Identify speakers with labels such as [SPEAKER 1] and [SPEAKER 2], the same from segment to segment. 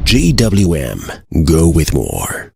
[SPEAKER 1] GWM, go with more.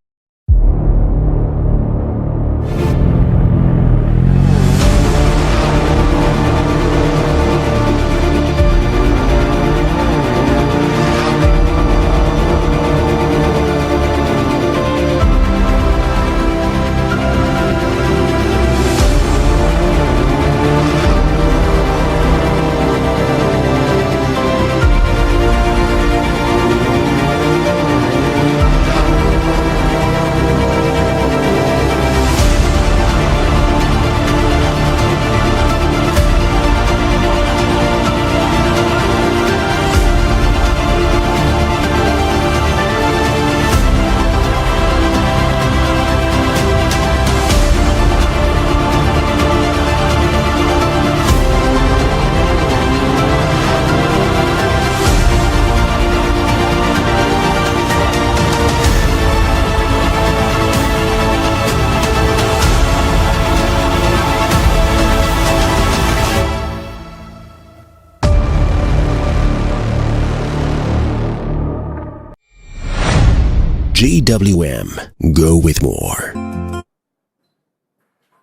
[SPEAKER 1] GWM, go with more.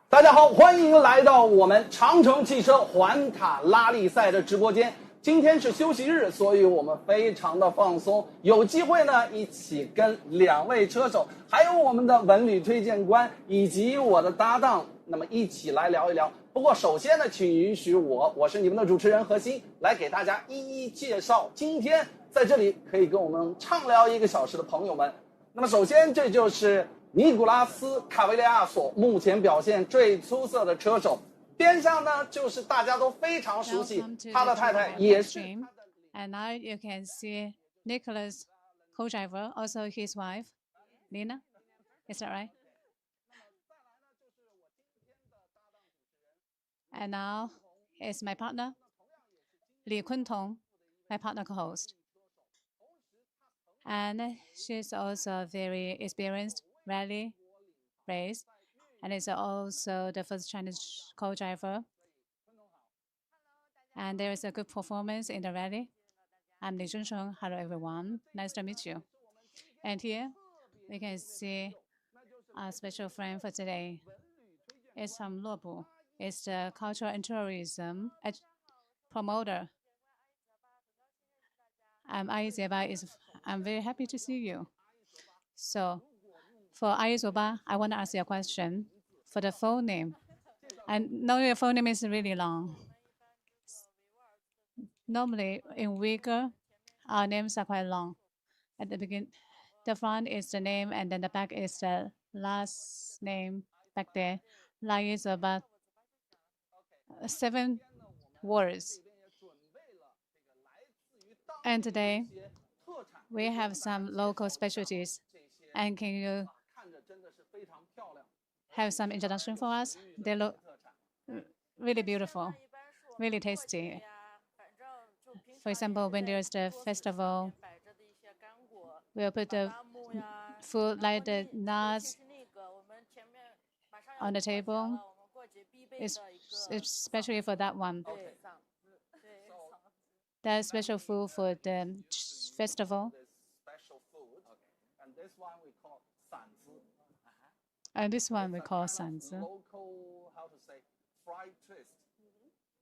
[SPEAKER 2] 大家好，欢迎来到我们长城汽车环塔拉力赛的直播间。今天是休息日，所以我们非常的放松，有机会呢一起跟2位车手，还有我们的文旅推荐官以及我的搭档，那么一起来聊一聊。不过首先呢，请允许我是你们的主持人何鑫，来给大家一一介绍今天在这里可以跟我们畅聊1个小时的朋友们。那么首先，这就是尼古拉斯·卡维利亚索目前表现最出色的车手。边上呢，就是大家都非常熟悉，他的太太也是。
[SPEAKER 3] And now you can see Nicholas, co-driver, also his wife, Lina. Is that right? And now is my partner, Li Kuntong, my partner co-host. And she's also very experienced rally race, and is also the first Chinese co-driver. And there is a good performance in the rally. I'm Li Junsheng. Hello, everyone. Nice to meet you. And here we can see our special friend for today. It's from Luobu. It's the cultural and tourism promoter. I'm very happy to see you. So, for Aizoba, I want to ask you a question. For the full name, I know your full name is really long. Normally, in Uyghur, our names are quite long. At the beginning, the front is the name, and then the back is the last name back there. Like it's about 7 words. And today, we have some local specialties. And can you have some introduction for us? They look really beautiful, really tasty. For example, when there's the festival, we'll put the food like the nuts on the table. It's especially for that one. That's special food for the festival. And this one we call sanzi.
[SPEAKER 2] Local, how to say, fried twist.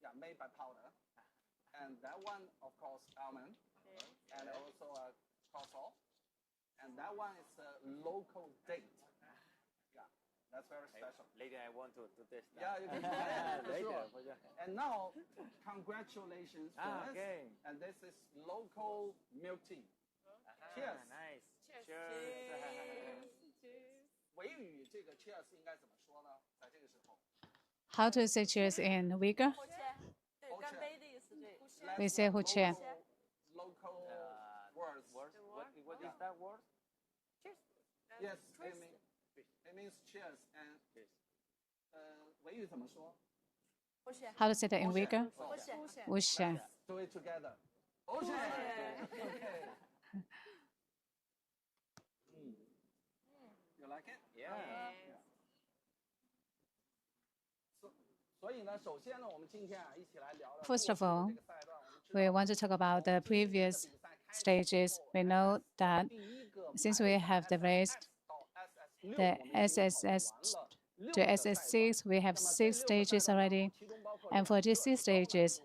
[SPEAKER 2] Yeah, made by powder. And that one, of course, almond. And also a coleslaw. And that one is a local date. Yeah, that's very special.
[SPEAKER 4] Later, I want to taste that.
[SPEAKER 2] Yeah, you can try it for
[SPEAKER 4] Later,
[SPEAKER 2] sure.
[SPEAKER 4] for sure.
[SPEAKER 2] And now, congratulations to us.
[SPEAKER 4] Okay.
[SPEAKER 2] And this is local milk tea. Cheers.
[SPEAKER 4] Nice. Cheers.
[SPEAKER 2] 维语这个 cheers 应该怎么说呢？在这个时候
[SPEAKER 3] How to say cheers in Uyghur? We say huche.
[SPEAKER 2] Local words.
[SPEAKER 4] What is that word?
[SPEAKER 2] Yes, it means cheers. And 维语怎么说
[SPEAKER 3] How to say that in Uyghur? Wushe.
[SPEAKER 2] Do it together. Okay. You like it?
[SPEAKER 4] Yeah.
[SPEAKER 2] 所以呢，首先呢，我们今天啊一起来聊聊。
[SPEAKER 3] First of all, we want to talk about the previous stages, we know that since we have the race, the SSS to SS6, we have 6 stages already. And for these 6 stages,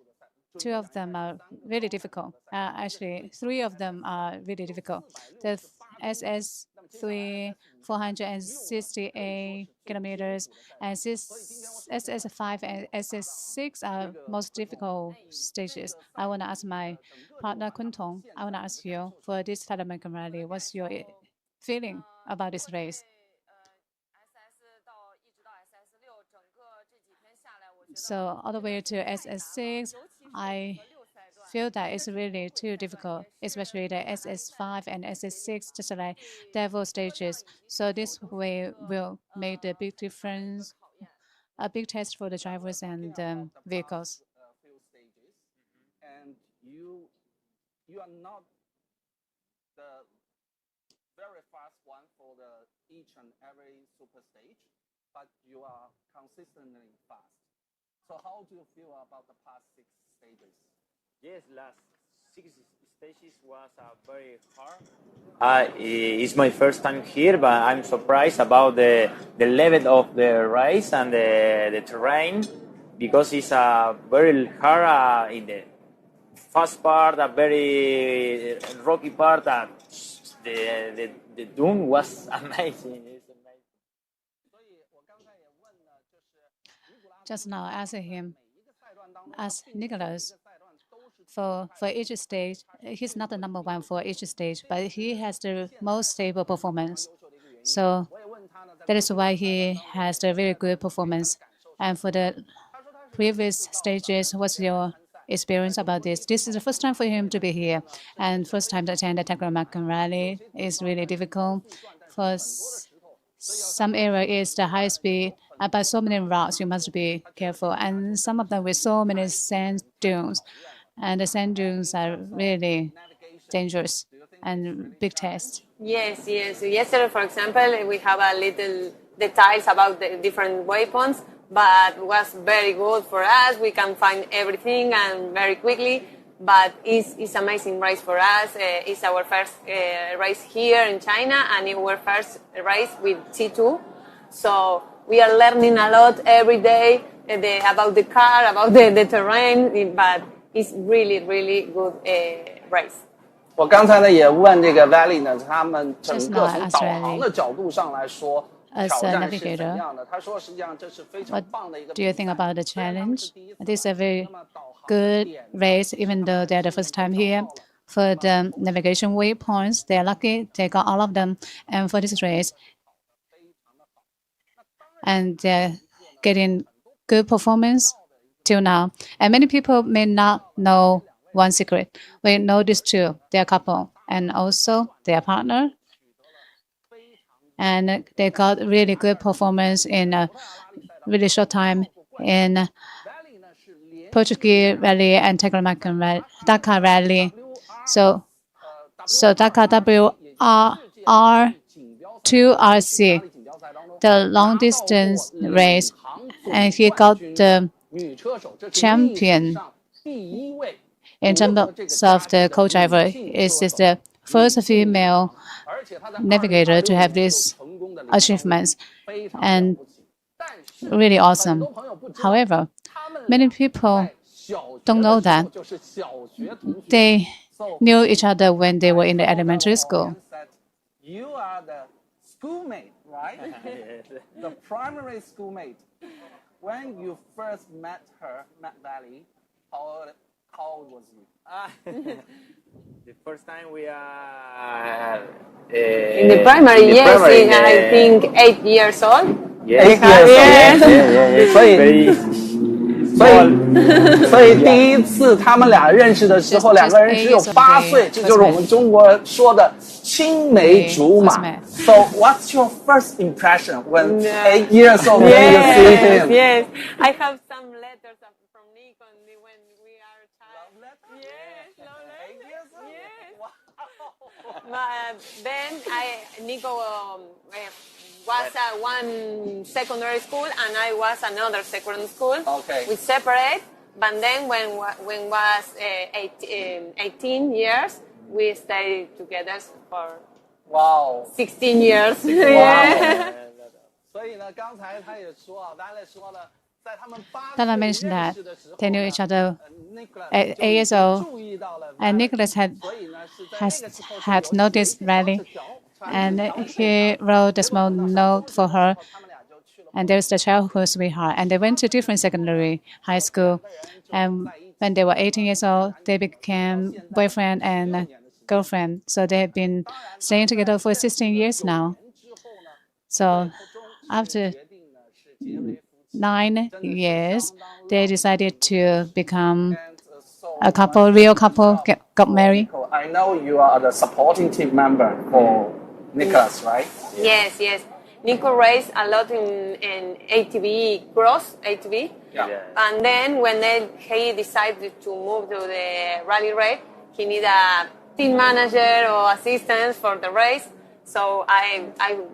[SPEAKER 3] 2 of them are really difficult. Actually, 3 of them are really difficult. The SS3, 468 kilometers, and SS5 and SS6 are most difficult stages. I want to ask my partner, Kun Tong, I want to ask you, for this Taklimakan rally, what's your feeling about this race? So all the way to SS6, I feel that it's really too difficult, especially the SS5 and SS6, just like devil stages. So this way will make the big difference, a big test for the drivers and vehicles.
[SPEAKER 2] Few stages, and you are not the very fast one for the each and every super stage, but you are consistently fast. So how do you feel about the past 6 stages?
[SPEAKER 4] Yes, last 6 stages was very hard. It's my first time here, but I'm surprised about the level of the race and the terrain, because it's very hard in the fast part, a very rocky part. The dune was amazing. It's amazing.
[SPEAKER 3] Just now, asking him, as Nicholas, for each stage, he's not the number one for each stage, but he has the most stable performance. So that is why he has the very good performance. And for the previous stages, what's your experience about this? This is the first time for him to be here, and first time to attend the Taklimakan rally is really difficult. For some area is the high speed, but so many routes you must be careful, and some of them with so many sand dunes, and the sand dunes are really dangerous and big test.
[SPEAKER 5] Yes, yes. Yesterday, for example, we have a little details about the different weapons, but it was very good for us. We can find everything and very quickly. But it's amazing race for us. It's our first race here in China, and our first race with T2. So we are learning a lot every day about the car, about the terrain. But it's really, really good race.
[SPEAKER 2] 我刚才呢也问这个 Valley 呢，他们整个从导航的角度上来说，挑战是怎样的？他说实际上这是非常棒的一个。
[SPEAKER 3] Do you think about the challenge? This is a very good race, even though they're the first time here. For the navigation waypoints, they're lucky they got all of them. And for this race, and they're getting good performance till now. And many people may not know one secret. We know these two. They're a couple, and also their partner. And they got really good performance in a really short time in Portuguese rally and Taklimakan Dakar rally. So Dakar WR2RC, the long distance race, and he got the champion in terms of the co-driver. Is the first female navigator to have these achievements, and really awesome. However, many people don't know that they knew each other when they were in the elementary school.
[SPEAKER 2] You are the schoolmate, right? The primary schoolmate. When you first met Valley, how old was you?
[SPEAKER 4] The first time we are
[SPEAKER 5] in the primary, yes, I think 8 years old.
[SPEAKER 4] Yes,
[SPEAKER 2] 所以第一次他们俩认识的时候，两个人只有8岁，这就是我们中国说的青梅竹马。So what's your first impression when 8 years old when you see him?
[SPEAKER 5] Yes, I have some letters from Nico when we are child.
[SPEAKER 2] Love letter?
[SPEAKER 5] Yes, love letter.
[SPEAKER 2] 8 years old?
[SPEAKER 5] Yes.
[SPEAKER 2] Wow.
[SPEAKER 5] Then Nico was one secondary school and I was another secondary school.
[SPEAKER 2] Okay.
[SPEAKER 5] We separate, but then when was 18 years, we stayed together for
[SPEAKER 2] 哇哦！
[SPEAKER 5] 16 years.
[SPEAKER 2] 哇
[SPEAKER 5] Yeah.
[SPEAKER 2] 所以呢，刚才他也说啊，Valen 说了，在他们8
[SPEAKER 3] Dalla
[SPEAKER 2] 岁
[SPEAKER 3] mentioned
[SPEAKER 2] 认
[SPEAKER 3] that
[SPEAKER 2] 识的时候
[SPEAKER 3] they knew
[SPEAKER 2] 呢
[SPEAKER 3] each other
[SPEAKER 2] ，Nicholas
[SPEAKER 3] at
[SPEAKER 2] 就
[SPEAKER 3] 8 years
[SPEAKER 2] 已经
[SPEAKER 3] old,
[SPEAKER 2] 注意到了
[SPEAKER 3] and
[SPEAKER 2] Valen，
[SPEAKER 3] Nicholas
[SPEAKER 2] 所以呢是在那个时候就
[SPEAKER 3] had
[SPEAKER 2] 有写一
[SPEAKER 3] noticed
[SPEAKER 2] 些小
[SPEAKER 3] Riley,
[SPEAKER 2] 纸条，传纸
[SPEAKER 3] and
[SPEAKER 2] 条给
[SPEAKER 3] he
[SPEAKER 2] 他。
[SPEAKER 3] wrote a
[SPEAKER 2] 结果
[SPEAKER 3] small
[SPEAKER 2] 等到上
[SPEAKER 3] note
[SPEAKER 2] 中
[SPEAKER 3] for
[SPEAKER 2] 学的时
[SPEAKER 3] her,
[SPEAKER 2] 候，他们俩就去了
[SPEAKER 3] and there's the childhood sweetheart, and they went to different secondary high school, and when they were 18 years old, they became boyfriend and girlfriend. So they have been staying together for 16 years now.
[SPEAKER 2] 之后呢，
[SPEAKER 3] So
[SPEAKER 2] 最终
[SPEAKER 3] after
[SPEAKER 2] 决定呢是结为夫妻。
[SPEAKER 3] 9 years, they decided to become
[SPEAKER 2] And, so,
[SPEAKER 3] a couple, real couple, got married.
[SPEAKER 2] I know you are the supporting team member for Nicholas, right?
[SPEAKER 5] Yes, yes. Nico raced a lot in ATV cross, ATV.
[SPEAKER 2] Yeah.
[SPEAKER 5] And then when he decided to move to the rally race, he needed a team manager or assistance for the race. So I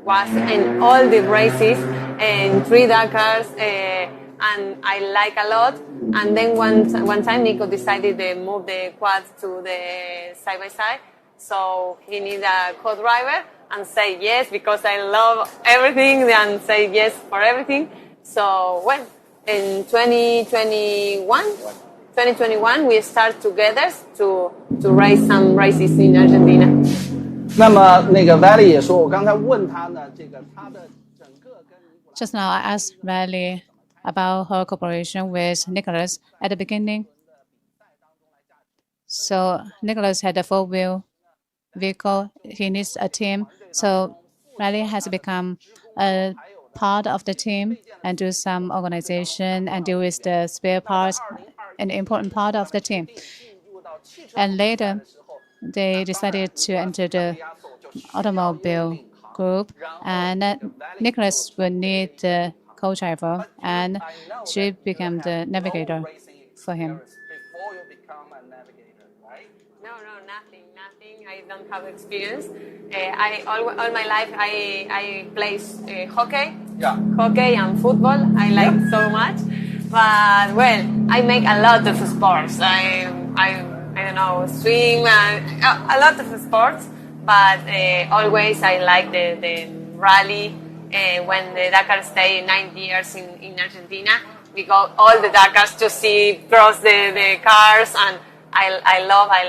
[SPEAKER 5] was in all the races and 3 Dakars, and I like a lot. And then one time Nico decided to move the quads to the side by side. So he needed a co-driver and say yes because I love everything and say yes for everything. So well, in 2021 we start together to race some races in Argentina.
[SPEAKER 2] 那么那个 Valley 也说，我刚才问他呢，这个他的整个跟尼古拉
[SPEAKER 3] Just now, I asked Riley about her cooperation with Nicholas at the beginning. So Nicholas had a 4-wheel vehicle. He needs a team. So Riley has become a part of the team and do some organization and deal with the spare parts, an important part of the team.
[SPEAKER 2] 进入到汽车
[SPEAKER 3] And
[SPEAKER 2] 比赛
[SPEAKER 3] later,
[SPEAKER 2] 的时候，
[SPEAKER 3] they decided to enter the automobile group, and Nicholas will need the co-driver, and she became the navigator for him.
[SPEAKER 2] Before you become a navigator, right?
[SPEAKER 5] No, nothing. I don't have experience. All my life I play hockey,
[SPEAKER 2] Yeah.
[SPEAKER 5] hockey and football. I like so much, but well, I make a lot of sports. I don't know, swim, a lot of sports. But always I like the rally. When the Dakar stay 9 years in Argentina, we go all the Dakars to see cross the cars, and I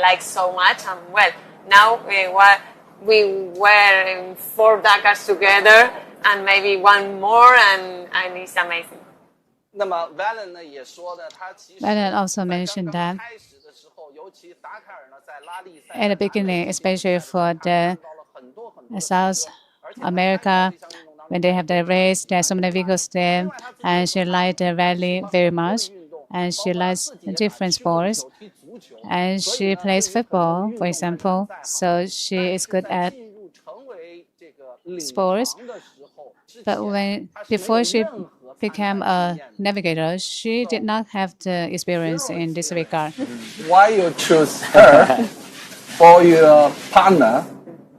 [SPEAKER 5] like so much. And well, now we were in 4 Dakars together, and maybe one more, and it's amazing.
[SPEAKER 2] 那么 Valen 呢也说呢，他其实
[SPEAKER 3] Valen also
[SPEAKER 2] 在
[SPEAKER 3] mentioned
[SPEAKER 2] 刚
[SPEAKER 3] that
[SPEAKER 2] 开始的时候，尤其达喀尔呢，在拉力赛
[SPEAKER 3] at the beginning, especially for the
[SPEAKER 2] 看到了很多
[SPEAKER 3] South America, when they have the race, there are so many vehicles there, and she liked the rally very much, and she likes different sports, and she plays football, for example, so she is good at
[SPEAKER 2] 进入成为这个领
[SPEAKER 3] sports.
[SPEAKER 2] 航的时候，之
[SPEAKER 3] But
[SPEAKER 2] 前
[SPEAKER 3] before she became a navigator, she did not have the experience in this regard.
[SPEAKER 2] Why you choose her for your partner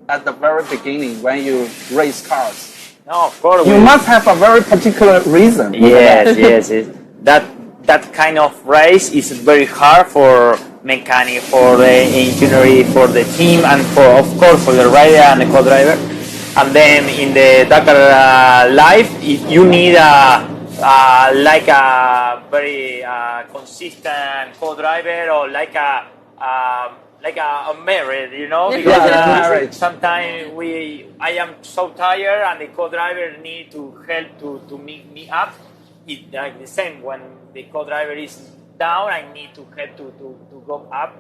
[SPEAKER 2] at the very beginning when you race cars?
[SPEAKER 4] No, of course.
[SPEAKER 2] You must have a very particular reason.
[SPEAKER 4] Yes. That kind of race is very hard for mechanic, for the engineering, for the team, and of course for the rider and the co-driver. And then in the Dakar life, you need like a very consistent co-driver, or like a marriage, you know, because
[SPEAKER 2] marriage.
[SPEAKER 4] sometimes I am so tired, and the co-driver need to help to meet me up. It's like the same when the co-driver is down, I need to help to go up.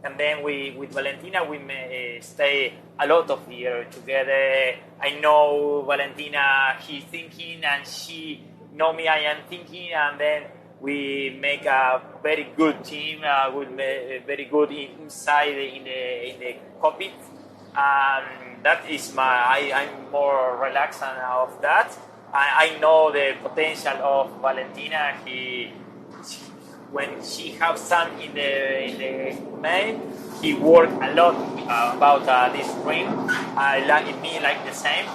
[SPEAKER 4] And then with Valentina, we may stay a lot of years together. I know Valentina, he's thinking, and she know me, I am thinking, and then we make a very good team, very good inside in the cockpit. That is I'm more relaxed of that. I know the potential of Valentina. When she have some in the main, he work a lot about this ring. Me like the same.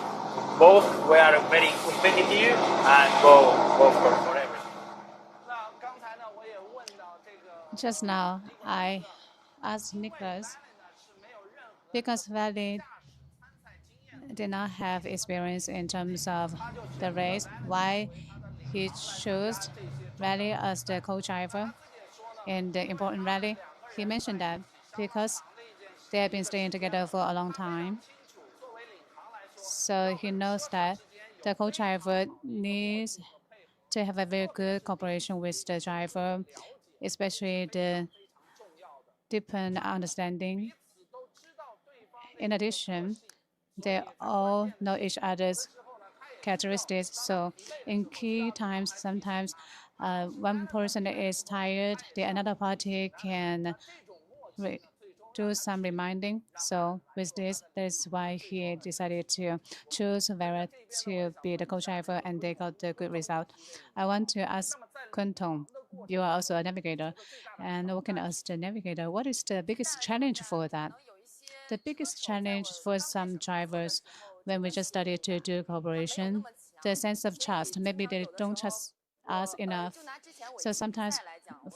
[SPEAKER 4] Both were very competitive and go for forever.
[SPEAKER 3] Just now, I asked Nicholas because Valley did not have experience in terms of the race, why he chose Valley as the co-driver in the important rally. He mentioned that because they have been staying together for a long time, so he knows that the co-driver needs to have a very good cooperation with the driver, especially the deepened understanding. In addition, they all know each other's characteristics. So in key times, sometimes one person is tired, the another party can do some reminding. So with this, that's why he decided to choose Vera to be the co-driver, and they got the good result. I want to ask Kuntong, you are also a navigator, and working as the navigator, what is the biggest challenge for that? The biggest challenge for some drivers when we just started to do cooperation, the sense of trust. Maybe they don't trust us enough. So sometimes,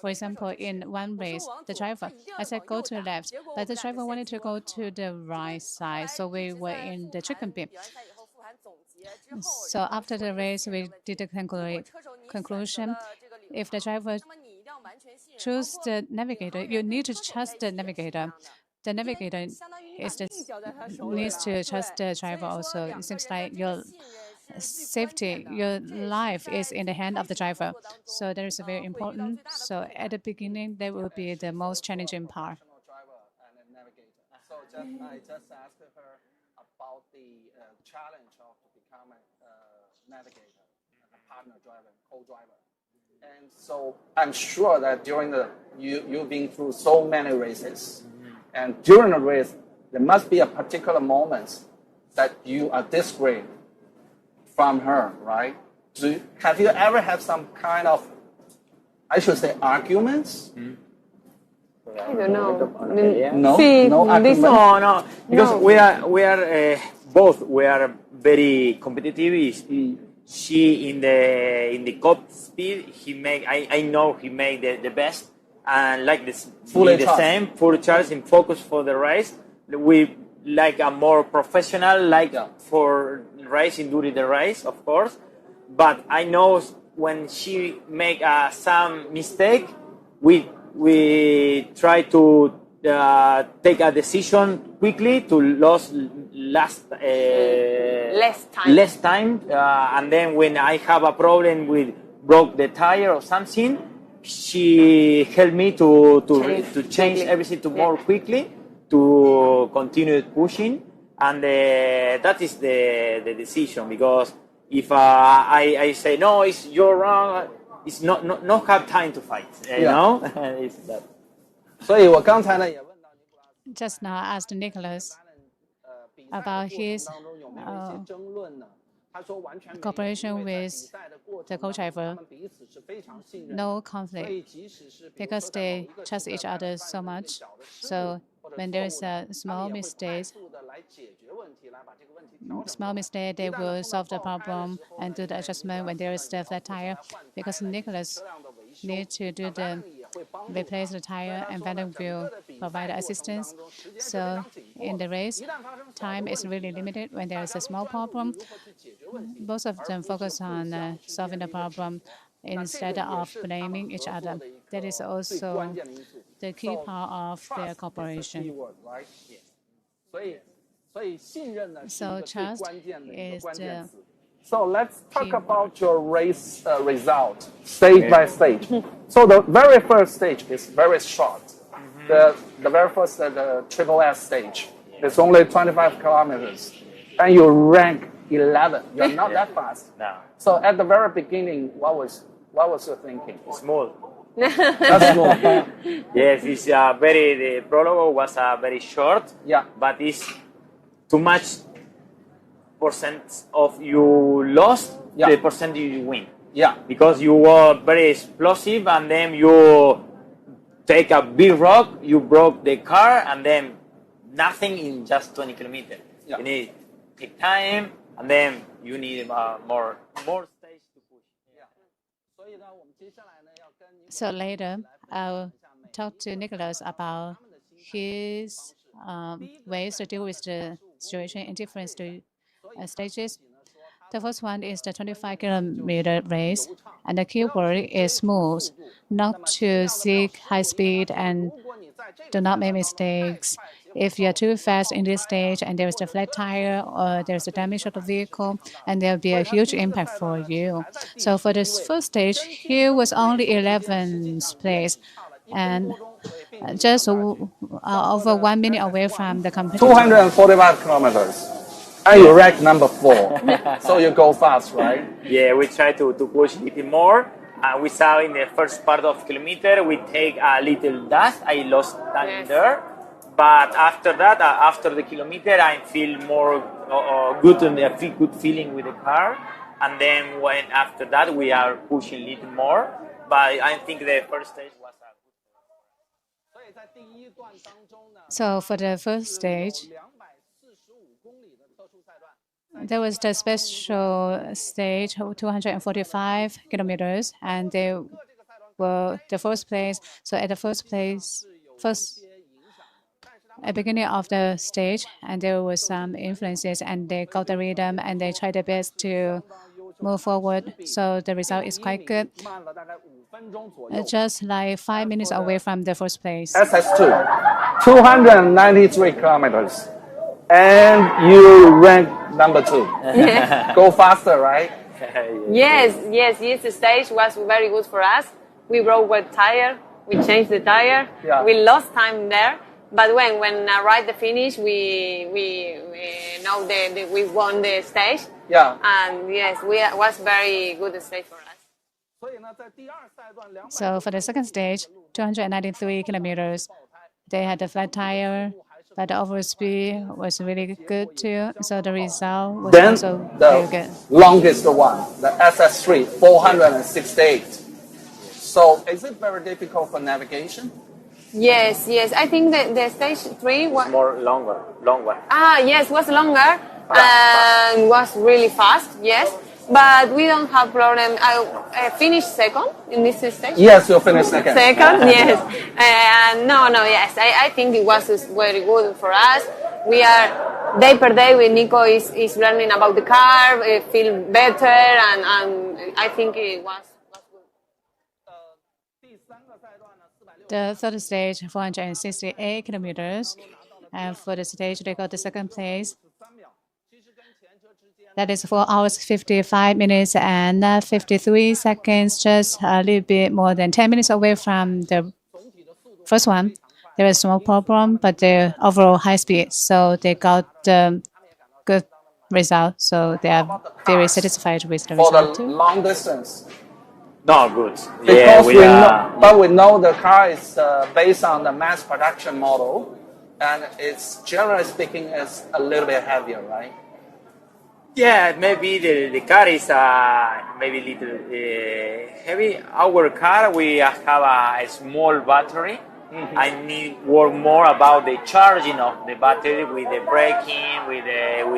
[SPEAKER 3] for example, in one race, the driver, I said go to the left, but the driver wanted to go to the right side. So we were in the chicken pit. So after the race, we did the conclusion. If the driver choose the navigator, you need to trust the navigator. The navigator needs to trust the driver also. It seems like your safety, your life is in the hand of the driver. So that is very important. So at the beginning, that will be the most challenging part.
[SPEAKER 2] Driver and a navigator. So I just asked her about the challenge of becoming a navigator, a partner driver, co-driver. And so I'm sure that during you've been through so many races, and during the race, there must be a particular moment that you are disagreeing from her, right? Have you ever had some kind of, I should say, arguments?
[SPEAKER 5] I don't know.
[SPEAKER 2] No,
[SPEAKER 5] Sí,
[SPEAKER 2] no argument.
[SPEAKER 4] No, because we are both. We are very competitive. She in the cop speed, I know he made the best, and like this,
[SPEAKER 2] Fully
[SPEAKER 4] the
[SPEAKER 2] charged.
[SPEAKER 4] same, full charge in focus for the race. We like a more professional, for racing during the race, of course. But I know when she make some mistake, we try to take a decision quickly to lose less time, and then when I have a problem with broke the tire or something, she helped me to change everything to more quickly to continue pushing, and that is the decision, because if I say no, it's you're wrong, it's not have time to fight, you know. It's that.
[SPEAKER 2] 所以我刚才呢也问到尼古拉斯
[SPEAKER 3] Just now I asked Nicholas
[SPEAKER 2] 比赛的
[SPEAKER 3] about
[SPEAKER 2] 过程
[SPEAKER 3] his
[SPEAKER 2] 当中有没有一些争论呢？他说完全没有，
[SPEAKER 3] cooperation
[SPEAKER 2] 因为在
[SPEAKER 3] with
[SPEAKER 2] 比赛的过
[SPEAKER 3] the
[SPEAKER 2] 程当中
[SPEAKER 3] co-driver.
[SPEAKER 2] 他们彼此是非常信任的，
[SPEAKER 3] No
[SPEAKER 2] 所以
[SPEAKER 3] conflict
[SPEAKER 2] 即使是比如
[SPEAKER 3] because
[SPEAKER 2] 说在某
[SPEAKER 3] they
[SPEAKER 2] 一个
[SPEAKER 3] trust
[SPEAKER 2] 时
[SPEAKER 3] each
[SPEAKER 2] 刻
[SPEAKER 3] other
[SPEAKER 2] 犯
[SPEAKER 3] so
[SPEAKER 2] 了一
[SPEAKER 3] much.
[SPEAKER 2] 些小的失
[SPEAKER 3] So
[SPEAKER 2] 误或者
[SPEAKER 3] when
[SPEAKER 2] 错
[SPEAKER 3] there
[SPEAKER 2] 误
[SPEAKER 3] is
[SPEAKER 2] 的，
[SPEAKER 3] a
[SPEAKER 2] 他
[SPEAKER 3] small
[SPEAKER 2] 们也会快
[SPEAKER 3] mistake,
[SPEAKER 2] 速的来解决问题，来把这个问题调整。
[SPEAKER 3] small mistake, they
[SPEAKER 2] 一旦
[SPEAKER 3] will
[SPEAKER 2] 碰到
[SPEAKER 3] solve the
[SPEAKER 2] 爆开的
[SPEAKER 3] problem
[SPEAKER 2] 时候
[SPEAKER 3] and
[SPEAKER 2] 呢，
[SPEAKER 3] do the
[SPEAKER 2] 尼
[SPEAKER 3] adjustment
[SPEAKER 2] 古拉
[SPEAKER 3] when
[SPEAKER 2] 斯
[SPEAKER 3] there
[SPEAKER 2] 呢
[SPEAKER 3] is
[SPEAKER 2] 也
[SPEAKER 3] the
[SPEAKER 2] 帮
[SPEAKER 3] flat
[SPEAKER 2] 助他
[SPEAKER 3] tire
[SPEAKER 2] 来换胎
[SPEAKER 3] because
[SPEAKER 2] 来进行
[SPEAKER 3] Nicholas
[SPEAKER 2] 车辆的维修，
[SPEAKER 3] need to do
[SPEAKER 2] 那
[SPEAKER 3] the
[SPEAKER 2] Valerie 也会帮助他。
[SPEAKER 3] replace the
[SPEAKER 2] 所以
[SPEAKER 3] tire
[SPEAKER 2] 他
[SPEAKER 3] and
[SPEAKER 2] 说呢，
[SPEAKER 3] Valen
[SPEAKER 2] 整
[SPEAKER 3] will
[SPEAKER 2] 个的比
[SPEAKER 3] provide
[SPEAKER 2] 赛过程
[SPEAKER 3] assistance.
[SPEAKER 2] 当中时间是非
[SPEAKER 3] So
[SPEAKER 2] 常紧迫
[SPEAKER 3] in
[SPEAKER 2] 的，
[SPEAKER 3] the race,
[SPEAKER 2] 一旦发生小的
[SPEAKER 3] time
[SPEAKER 2] 问
[SPEAKER 3] is
[SPEAKER 2] 题
[SPEAKER 3] really
[SPEAKER 2] 呢，
[SPEAKER 3] limited when there
[SPEAKER 2] 大
[SPEAKER 3] is a
[SPEAKER 2] 家都
[SPEAKER 3] small
[SPEAKER 2] 专注于
[SPEAKER 3] problem.
[SPEAKER 2] 如何去解决问题，
[SPEAKER 3] Both of
[SPEAKER 2] 而
[SPEAKER 3] them
[SPEAKER 2] 不是
[SPEAKER 3] focus
[SPEAKER 2] 互
[SPEAKER 3] on
[SPEAKER 2] 相之
[SPEAKER 3] solving
[SPEAKER 2] 间
[SPEAKER 3] the
[SPEAKER 2] 的一个指
[SPEAKER 3] problem
[SPEAKER 2] 责。那这个
[SPEAKER 3] instead
[SPEAKER 2] 也
[SPEAKER 3] of
[SPEAKER 2] 是他们
[SPEAKER 3] blaming each
[SPEAKER 2] 合作
[SPEAKER 3] other.
[SPEAKER 2] 的一
[SPEAKER 3] That is
[SPEAKER 2] 个最关
[SPEAKER 3] also
[SPEAKER 2] 键的因素。
[SPEAKER 3] the key
[SPEAKER 2] So
[SPEAKER 3] part of their
[SPEAKER 2] trust is the key
[SPEAKER 3] cooperation.
[SPEAKER 2] word, right? 所以信任呢是一
[SPEAKER 3] So
[SPEAKER 2] 个最
[SPEAKER 3] trust
[SPEAKER 2] 关键的一个
[SPEAKER 3] is
[SPEAKER 2] 关键
[SPEAKER 3] the
[SPEAKER 2] 词。So let's talk
[SPEAKER 3] key
[SPEAKER 2] about your race result stage by stage. So the very first stage is very short. The very first the triple S stage. It's only 25 kilometers, and you rank 11. You're not that fast.
[SPEAKER 4] No.
[SPEAKER 2] So at the very beginning, what was your thinking?
[SPEAKER 4] Small.
[SPEAKER 2] That's small.
[SPEAKER 4] Yes, it's the prologue was very short.
[SPEAKER 2] Yeah.
[SPEAKER 4] But it's too much percent of you lost,
[SPEAKER 2] Yeah.
[SPEAKER 4] the percent you win.
[SPEAKER 2] Yeah.
[SPEAKER 4] Because you were very explosive, and then you take a big rock, you broke the car, and then nothing in just 20 kilometers.
[SPEAKER 2] Yeah.
[SPEAKER 4] You need take time, and then you need more stage to push.
[SPEAKER 2] 所以呢，我们接下来呢要跟
[SPEAKER 3] So later, I'll talk to Nicholas about his ways to deal with the situation in different stages. The first one is the 25-kilometer race, and the keyword is smooth, not to seek high speed and do not make mistakes. If you're too fast in this stage and there is a flat tire or there's a damage of the vehicle, and there will be a huge impact for you. So for this first stage, he was only 11th place and just over 1 minute away from the competitor.
[SPEAKER 2] 245 kilometers. And you rank number 4. So you go fast, right?
[SPEAKER 4] Yeah, we try to push a little more. We saw in the first part of kilometer, we take a little dust. I lost time there. But after that, after the kilometer, I feel more good and I feel good feeling with the car. And then when after that, we are pushing a little more. But I think the first stage was a good.
[SPEAKER 3] So for the first stage, there was the special stage, 245 kilometers, and they were the first place. So at the first place, at the beginning of the stage, and there were some influences, and they got the rhythm, and they tried their best to move forward. So the result is quite good. Just like 5 minutes away from the first place.
[SPEAKER 2] SS2, 293 kilometers. And you rank number 2. Go faster, right?
[SPEAKER 5] Yes. The stage was very good for us. We broke one tire. We changed the tire.
[SPEAKER 2] Yeah.
[SPEAKER 5] We lost time there. But when arrived the finish, we know that we won the stage.
[SPEAKER 2] Yeah.
[SPEAKER 5] And yes, was very good stage for us.
[SPEAKER 3] So for the second stage, 293 kilometers, they had a flat tire, but the overall speed was really good too. So the result was
[SPEAKER 2] Then
[SPEAKER 3] also very good.
[SPEAKER 2] the longest one, the SS3, 468. So is it very difficult for navigation?
[SPEAKER 5] Yes. I think the stage 3 was
[SPEAKER 4] More long one.
[SPEAKER 5] Yes, was longer and was really fast. Yes, but we don't have problem. I finished second in this stage.
[SPEAKER 2] Yes, you finished second.
[SPEAKER 5] Second, yes. No, yes. I think it was very good for us. We are day per day with Nico is learning about the car, feel better, and I think it was good.
[SPEAKER 3] The third stage, 468 kilometers, and for the stage they got the second place. That is 4 hours, 55 minutes, and 53 seconds, just a little bit more than 10 minutes away from the first one. There was a small problem, but the overall high speed, so they got the good result. So they are very satisfied with the
[SPEAKER 2] For
[SPEAKER 3] result
[SPEAKER 2] the
[SPEAKER 3] too.
[SPEAKER 2] long distance.
[SPEAKER 4] No, good.
[SPEAKER 2] Because
[SPEAKER 4] Yeah,
[SPEAKER 2] we know the car is based on the mass production model, and it's generally speaking is a little bit heavier, right?
[SPEAKER 4] Yeah, maybe the car is maybe a little heavy. Our car, we have a small battery. I need work more about the charging of the battery with the braking, with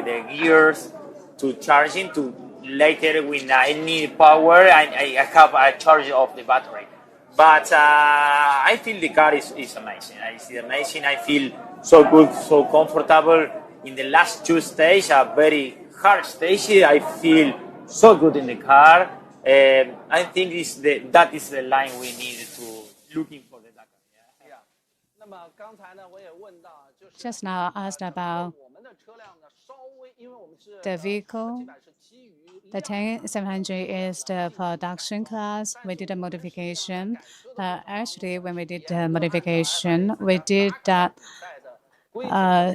[SPEAKER 4] the gears, to charging to later when I need power, I have a charge of the battery. But I feel the car is amazing. It's amazing. I feel so good, so comfortable. In the last 2 stages, a very hard stage, I feel so good in the car. I think that is the line we need to looking for the Dakar.
[SPEAKER 3] Just now I asked about the vehicle. The 10700 is the production class. We did a modification. Actually, when we did the modification, we did that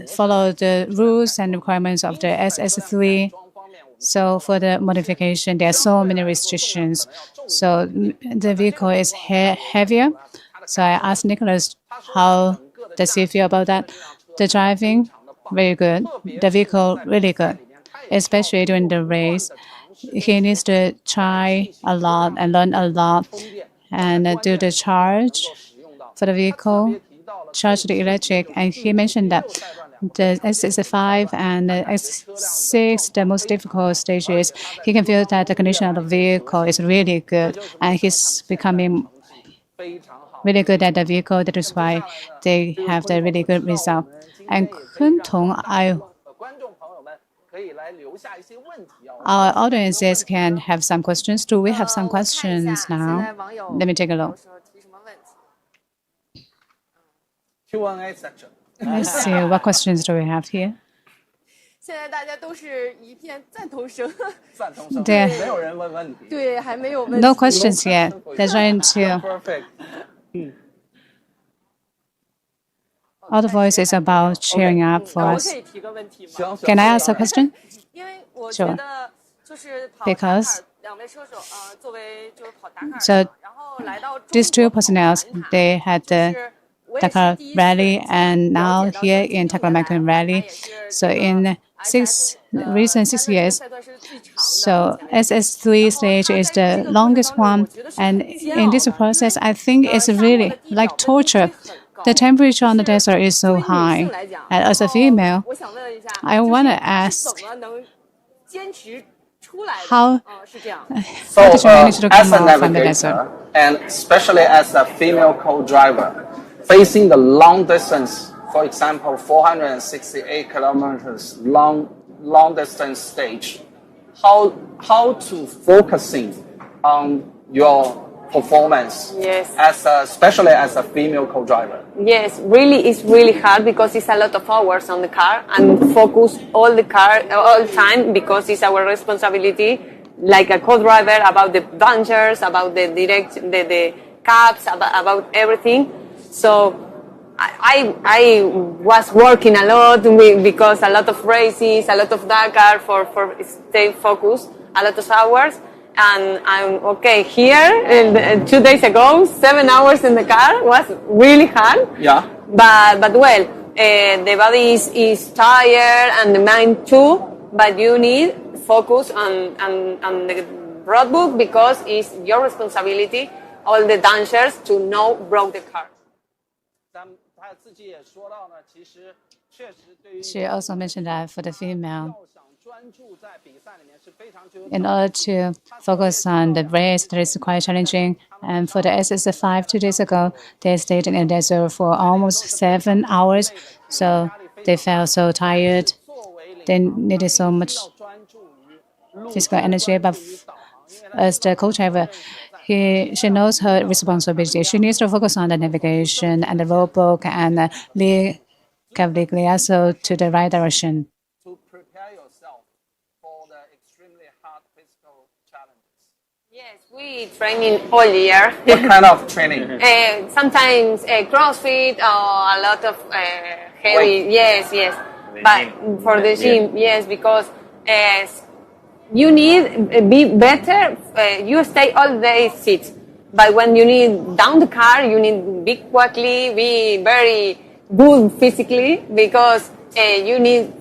[SPEAKER 3] follow the rules and requirements of the SS3. So for the modification, there are so many restrictions. So the vehicle is heavier. So I asked Nicholas, how does he feel about that? The driving, very good. The vehicle, really good, especially during the race. He needs to try a lot and learn a lot and do the charge for the vehicle, charge the electric. And he mentioned that the S65 and the S6, the most difficult stages, he can feel that the condition of the vehicle is really good and he's becoming really good at the vehicle. That is why they have the really good result. And Kuntong, our audiences can have some questions. Do we have some questions now? Let me take a look.
[SPEAKER 2] Q&A section.
[SPEAKER 3] Let's see what questions do we have here.
[SPEAKER 6] 现在大家都是一片赞同声，
[SPEAKER 2] 赞同声，
[SPEAKER 3] 对
[SPEAKER 2] 没有人问问题。
[SPEAKER 6] 对，还没有问题。
[SPEAKER 3] No questions yet. They're trying to.
[SPEAKER 2] Perfect.
[SPEAKER 3] All the voice is about cheering up for
[SPEAKER 6] 我
[SPEAKER 3] us.
[SPEAKER 6] 可以提个问题吗？
[SPEAKER 2] 行
[SPEAKER 3] Can I ask a question?
[SPEAKER 6] 因为我觉
[SPEAKER 3] Sure.
[SPEAKER 6] 得就是跑
[SPEAKER 3] Because
[SPEAKER 6] 达卡两位车手，作为就是跑达卡
[SPEAKER 3] So
[SPEAKER 6] 的，然后来到中
[SPEAKER 3] these two
[SPEAKER 6] 国跑
[SPEAKER 3] personnel,
[SPEAKER 6] 环塔
[SPEAKER 3] they had
[SPEAKER 6] 就
[SPEAKER 3] the
[SPEAKER 6] 是我也是
[SPEAKER 3] Dakar
[SPEAKER 6] 第一次
[SPEAKER 3] rally and now
[SPEAKER 6] 了解到
[SPEAKER 3] here
[SPEAKER 6] 这个
[SPEAKER 3] in
[SPEAKER 6] 经历来
[SPEAKER 3] Taklimakan
[SPEAKER 6] 它
[SPEAKER 3] rally.
[SPEAKER 6] 也是
[SPEAKER 3] So
[SPEAKER 6] 这个
[SPEAKER 3] in recent 6 years,
[SPEAKER 6] 赛段是最长的
[SPEAKER 3] so SS3 stage is the longest one, and in this process, I think it's really like torture. The temperature on the desert is so high. And as a female,
[SPEAKER 6] 我想问一下，
[SPEAKER 3] I
[SPEAKER 6] 就是
[SPEAKER 3] want to
[SPEAKER 6] 是
[SPEAKER 3] ask
[SPEAKER 6] 怎么能坚持出来的？
[SPEAKER 3] how
[SPEAKER 6] 是这样。
[SPEAKER 2] So,
[SPEAKER 3] How did you manage to
[SPEAKER 2] as
[SPEAKER 3] come
[SPEAKER 2] a
[SPEAKER 3] out from the
[SPEAKER 2] navigator,
[SPEAKER 3] desert?
[SPEAKER 2] and especially as a female co-driver, facing the long distance, for example, 468 kilometers long distance stage, how to focusing on your performance,
[SPEAKER 5] Yes.
[SPEAKER 2] especially as a female co-driver.
[SPEAKER 5] Yes, really, it's really hard because it's a lot of hours on the car and focus all the time because it's our responsibility, like a co-driver, about the dangers, about the caps, about everything. So I was working a lot because a lot of races, a lot of Dakar for stay focused, a lot of hours. And I'm okay here. And 2 days ago, 7 hours in the car was really hard.
[SPEAKER 2] Yeah.
[SPEAKER 5] But well, the body is tired and the mind too. But you need focus on the road book because it's your responsibility. All the dangers to know broke the car.
[SPEAKER 3] She also mentioned that for the female, in order to focus on the race, that is quite challenging. And for the SS5 2 days ago, they stayed in the desert for almost 7 hours. So they felt so tired. They needed so much physical energy. But as the co-driver, she knows her responsibility. She needs to focus on the navigation and the road book and lead Cagliasso to the right direction.
[SPEAKER 2] To prepare yourself for the extremely hard physical challenges.
[SPEAKER 5] Yes, we training all year.
[SPEAKER 2] What kind of training?
[SPEAKER 5] Sometimes CrossFit or a lot of heavy.
[SPEAKER 2] Weight.
[SPEAKER 5] Yes. But for the gym, yes, because you need be better. You stay all day sit, but when you need down the car, you need be quickly, be very good physically because you need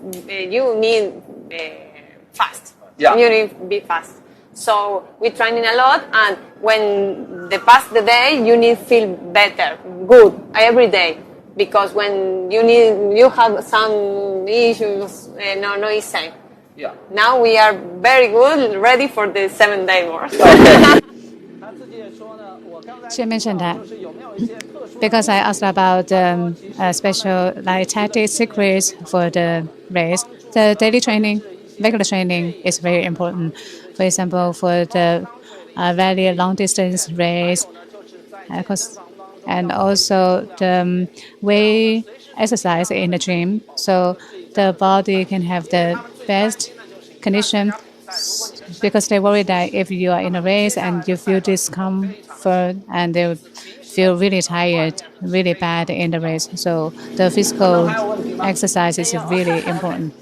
[SPEAKER 5] fast.
[SPEAKER 2] Yeah.
[SPEAKER 5] You need to be fast. So we're training a lot, and when they pass the day, you need feel better, good every day. Because when you have some issues, no, it's same.
[SPEAKER 2] Yeah.
[SPEAKER 5] Now we are very good, ready for the 7-day more.
[SPEAKER 3] She mentioned that because I asked about special like tactics secrets for the race. The daily training, regular training is very important. For example, for the very long distance race, and also the weight exercise in the gym, so the body can have the best condition. Because they worry that if you are in a race and you feel discomfort and they feel really tired, really bad in the race. So the physical exercise is really important.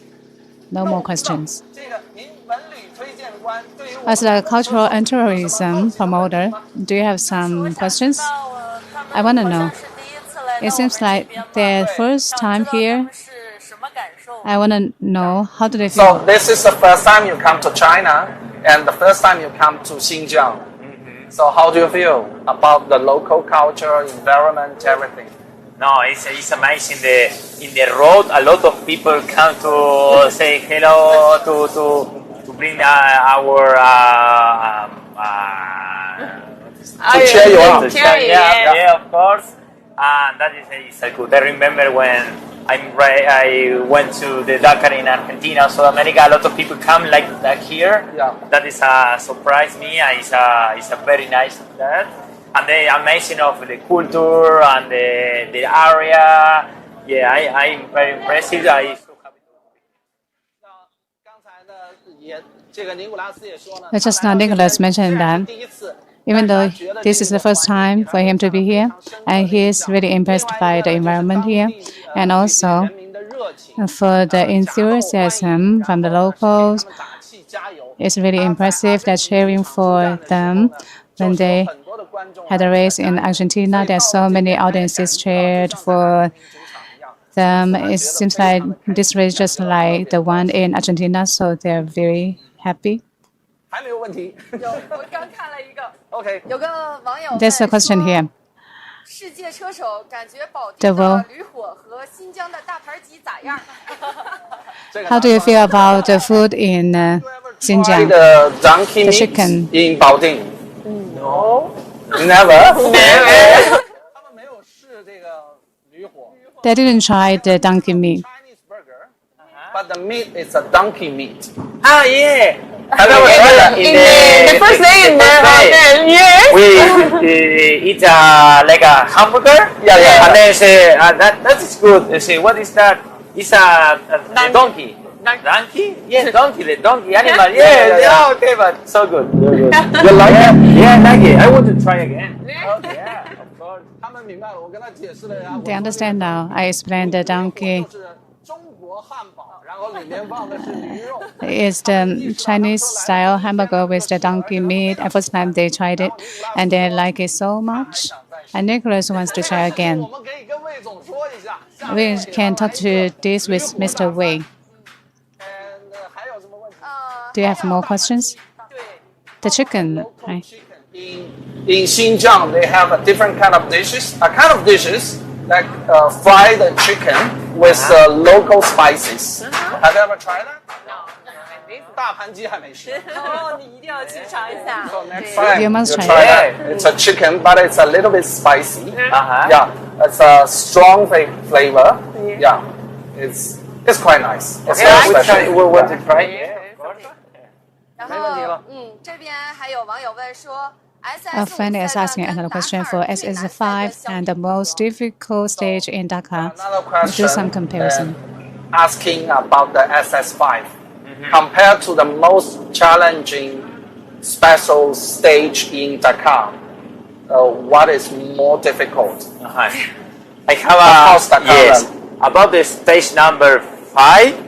[SPEAKER 3] No more questions. As a cultural and tourism promoter, do you have some questions? I want to know. It seems like their first time here. I want to know, how do they feel?
[SPEAKER 2] So this is the first time you come to China and the first time you come to Xinjiang. So how do you feel about the local culture, environment, everything?
[SPEAKER 4] No, it's amazing. In the road, a lot of people come to say hello, to bring our
[SPEAKER 2] To To cheer you up.
[SPEAKER 4] Yeah, of course. And that is so good. I remember when I went to the Dakar in Argentina, South America. A lot of people come like that here.
[SPEAKER 2] Yeah.
[SPEAKER 4] That is surprised me. It's a very nice that. And the amazing of the culture and the area. Yeah, I'm very impressed. I so happy.
[SPEAKER 2] 刚才呢，这个尼古拉斯也说呢，
[SPEAKER 3] Just now, Nicholas mentioned that even though this is the first time for him to be here, and he is really impressed by the environment here, and also for the enthusiasm from the locals. It's really impressive that cheering for them when they had a race in Argentina. There are so many audiences cheered for them. It seems like this race just like the one in Argentina, so they're very happy.
[SPEAKER 2] 还没有问题。
[SPEAKER 6] 我刚看了一个，
[SPEAKER 2] OK，
[SPEAKER 6] 有个网友
[SPEAKER 3] There's a question here.
[SPEAKER 6] 世界车手感觉保定
[SPEAKER 3] The
[SPEAKER 6] 的
[SPEAKER 3] world-
[SPEAKER 6] 驴火和新疆的大盘鸡咋样？
[SPEAKER 3] How do you feel about the food in Xinjiang?
[SPEAKER 2] The donkey
[SPEAKER 3] The
[SPEAKER 2] meat
[SPEAKER 3] chicken.
[SPEAKER 2] in 保定
[SPEAKER 5] No.
[SPEAKER 2] Never. 他们没有试这个驴火。
[SPEAKER 3] They didn't try the donkey meat.
[SPEAKER 2] Chinese burger, but the meat is a donkey meat.
[SPEAKER 4] Ah, yeah.
[SPEAKER 2] Have you ever tried that?
[SPEAKER 5] The first day in the hotel, yes.
[SPEAKER 4] We eat like a hamburger.
[SPEAKER 2] Yeah.
[SPEAKER 4] And then say that is good. They say what is that? It's a donkey. Donkey? Yeah, donkey. The donkey animal. Yeah. Okay, but so good.
[SPEAKER 2] You like it?
[SPEAKER 4] Yeah, I like it. I want to try again. Yeah, of course.
[SPEAKER 2] 他们明白了，我跟他解释了呀。
[SPEAKER 3] They understand now. I explained the donkey
[SPEAKER 2] 就是中国汉堡，然后里面放的是驴肉。
[SPEAKER 3] is the Chinese style hamburger with the donkey meat. The first time they tried it, and they like it so much. And Nicholas wants to try
[SPEAKER 2] 我
[SPEAKER 3] again.
[SPEAKER 2] 们可以跟魏总说一下。
[SPEAKER 3] We can talk to this with Mr. Wei.
[SPEAKER 2] And 还有什么问题？
[SPEAKER 3] Do you have more questions?
[SPEAKER 6] 对，
[SPEAKER 3] The chicken, right?
[SPEAKER 2] In Xinjiang, they have a different kind of dishes. A kind of dishes like fried chicken with local spices. Have you ever tried that? 大盘鸡还没试。
[SPEAKER 6] 哦，你一定要去尝一下。
[SPEAKER 2] So next time
[SPEAKER 3] You must try
[SPEAKER 2] that. It's a chicken, but it's a little bit spicy.
[SPEAKER 4] Uh-huh.
[SPEAKER 2] Yeah, it's a strong flavor. Yeah, it's quite nice. It's very special.
[SPEAKER 4] We want to try. Yeah.
[SPEAKER 6] 然
[SPEAKER 2] 没问题了
[SPEAKER 6] 后，这边还有网友问说
[SPEAKER 3] A friend is asking another question for SS5 and the most difficult stage in Dakar.
[SPEAKER 2] Another question.
[SPEAKER 3] Do some comparison.
[SPEAKER 2] Asking about the SS5 compared to the most challenging special stage in Dakar. What is more difficult?
[SPEAKER 4] Uh-huh. I have
[SPEAKER 2] How's Dakar
[SPEAKER 4] yes
[SPEAKER 2] run?
[SPEAKER 4] about the stage number 5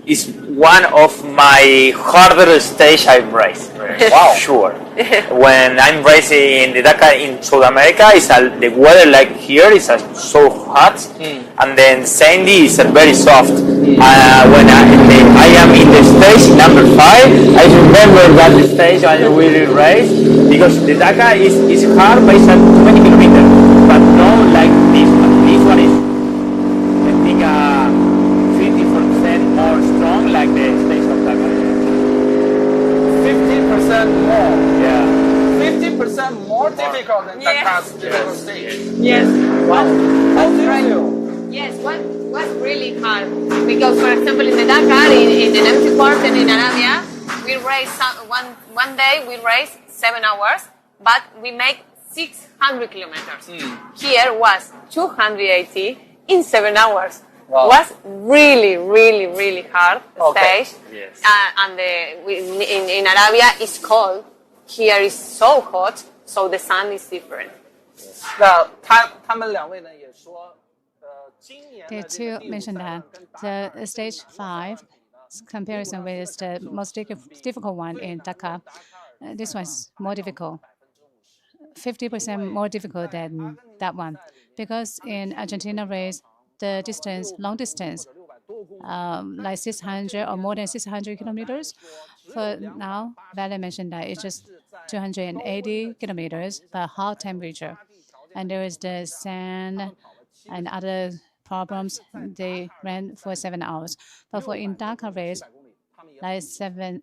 [SPEAKER 4] is one of my harder stage I've raced.
[SPEAKER 2] Wow.
[SPEAKER 4] Sure. When I'm racing in the Dakar in South America, the weather like here is so hot, and then sandy is very soft. When I am in the stage number 5, I remember that stage I really race because the Dakar is hard, but it's at 20 kilometers, but not like this one. This one is I think 50% more strong, like the stage of Dakar.
[SPEAKER 2] 50% more.
[SPEAKER 4] Yeah.
[SPEAKER 2] 50% more difficult than Dakar's difficult stage.
[SPEAKER 5] Yes.
[SPEAKER 2] Wow. How do you feel?
[SPEAKER 5] Yes, what was really hard because, for example, in the Dakar, in the empty court and in Arabia, we race one day we race 7 hours, but we make 600 kilometers. Here was 280 in 7 hours.
[SPEAKER 2] Wow.
[SPEAKER 5] Was really, really, really hard
[SPEAKER 2] Okay.
[SPEAKER 5] stage.
[SPEAKER 4] Yes.
[SPEAKER 5] And in Arabia it's cold. Here is so hot, so the sun is different.
[SPEAKER 2] 那他们两位呢也说，今年
[SPEAKER 3] They
[SPEAKER 2] 的这
[SPEAKER 3] too
[SPEAKER 2] 个第五
[SPEAKER 3] mentioned
[SPEAKER 2] 赛
[SPEAKER 3] that the stage 5 comparison with the most difficult one in Dakar, this one's more difficult. 50% more difficult than that one. Because in Argentina race, the distance, long distance, like 600 or more than 600 kilometers. For now, Vale mentioned that it's just 280 kilometers, but hot temperature. And there is the sand and other problems. They ran for 7 hours. But for in Dakar race, like 600